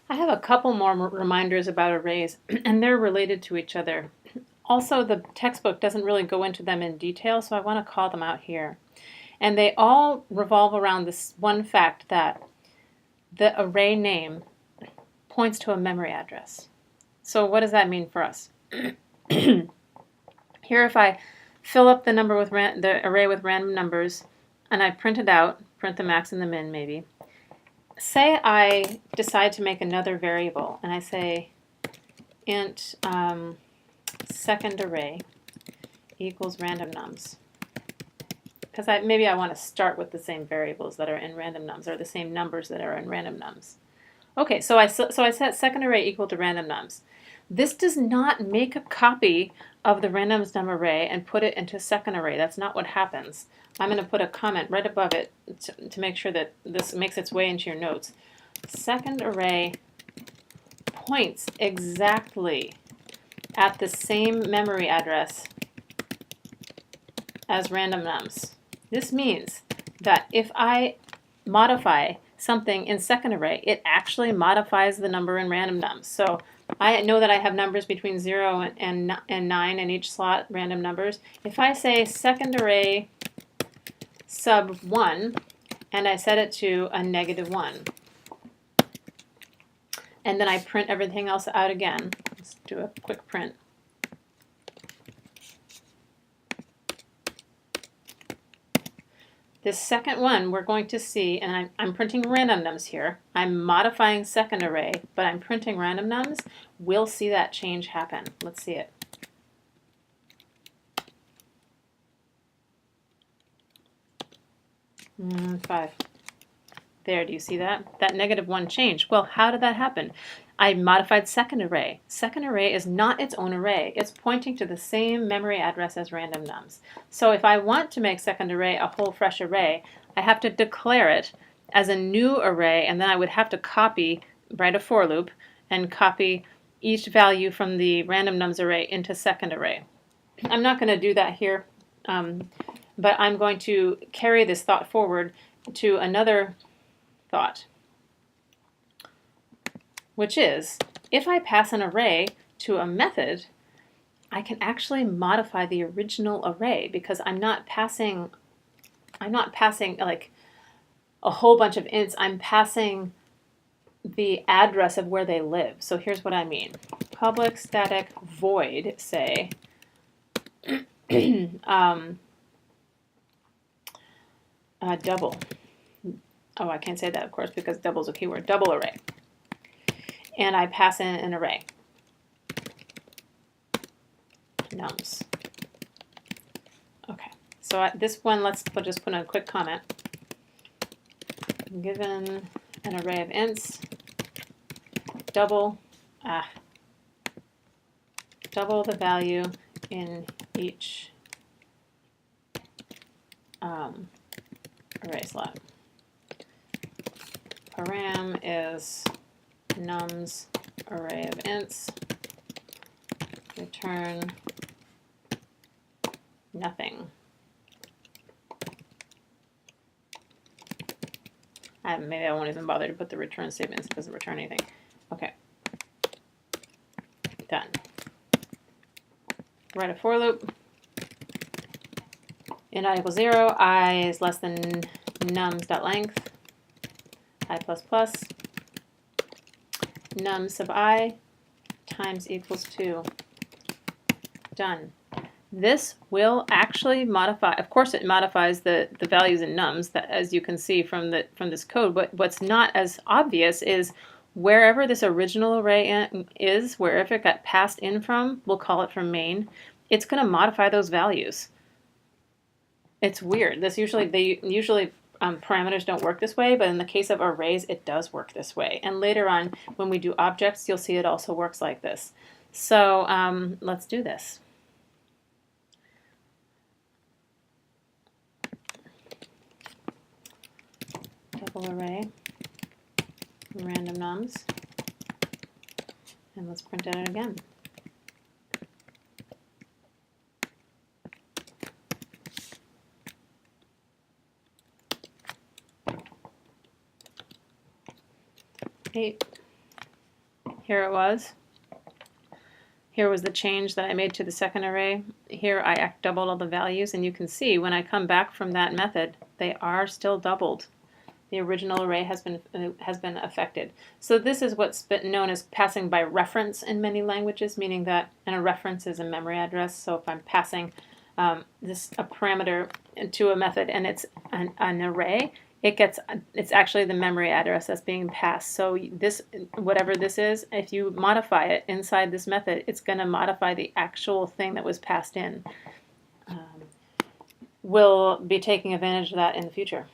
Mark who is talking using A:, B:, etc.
A: I have a couple more reminders about arrays, and they're related to each other. Also, the textbook doesn't really go into them in detail, so I want to call them out here. And they all revolve around this one fact that the array name points to a memory address. So what does that mean for us? Here, if I fill up the number with the array with random numbers, and I print it out, print the max and the min maybe. Say I decide to make another variable, and I say int second array equals random nums. Because maybe I want to start with the same variables that are in random nums, or the same numbers that are in random nums. Okay, so I set second array equal to random nums. This does not make a copy of the randoms num array and put it into second array. That's not what happens. I'm going to put a comment right above it to make sure that this makes its way into your notes. Second array points exactly at the same memory address as random nums. This means that if I modify something in second array, it actually modifies the number in random nums. So I know that I have numbers between 0 and 9 in each slot, random numbers. If I say second array sub 1, and I set it to a -1, and then I print everything else out again. Let's do a quick print. This second one we're going to see, and I'm printing random nums here. I'm modifying second array, but I'm printing random nums. We'll see that change happen. Let's see it. Five. There, do you see that? That -1 changed. Well, how did that happen? I modified second array. Second array is not its own array. It's pointing to the same memory address as random nums. So if I want to make second array a whole fresh array, I have to declare it as a new array, and then I would have to write a for loop, and copy each value from the random nums array into second array. I'm not going to do that here, but I'm going to carry this thought forward to another thought, which is if I pass an array to a method, I can actually modify the original array because I'm not passing like a whole bunch of ints. I'm passing the address of where they live. So here's what I mean. Public static void, say, double. Oh, I can't say that, of course, because double is a keyword. Double array. And I pass in an array. Nums. Okay, so this one, let's just put in a quick comment. Given an array of ints, double the value in each array slot. Param is nums array of ints, return nothing. Maybe I won't even bother to put the return statement since it doesn't return anything. Okay. Done. Write a for loop. In I equals 0, I is less than nums.length, I plus plus, num sub I times equals 2. Done. This will actually modify, of course it modifies the values in nums, that, as you can see from this code, but what's not as obvious is wherever this original array is, wherever it got passed in from, we'll call it from main, it's going to modify those values. It's weird. Usually parameters don't work this way, but in the case of arrays, it does work this way. And later on, when we do objects, you'll see it also works like this. So let's do this. Double array, random nums, and let's print it out again. Eight. Here it was. Here was the change that I made to the second array. Here I doubled all the values, and you can see when I come back from that method, they are still doubled. The original array has been affected. So this is what's known as passing by reference in many languages, meaning that a reference is a memory address. So if I'm passing a parameter to a method and it's an array, it's actually the memory address that's being passed. So this, whatever this is, if you modify it inside this method, it's going to modify the actual thing that was passed in. We'll be taking advantage of that in the future.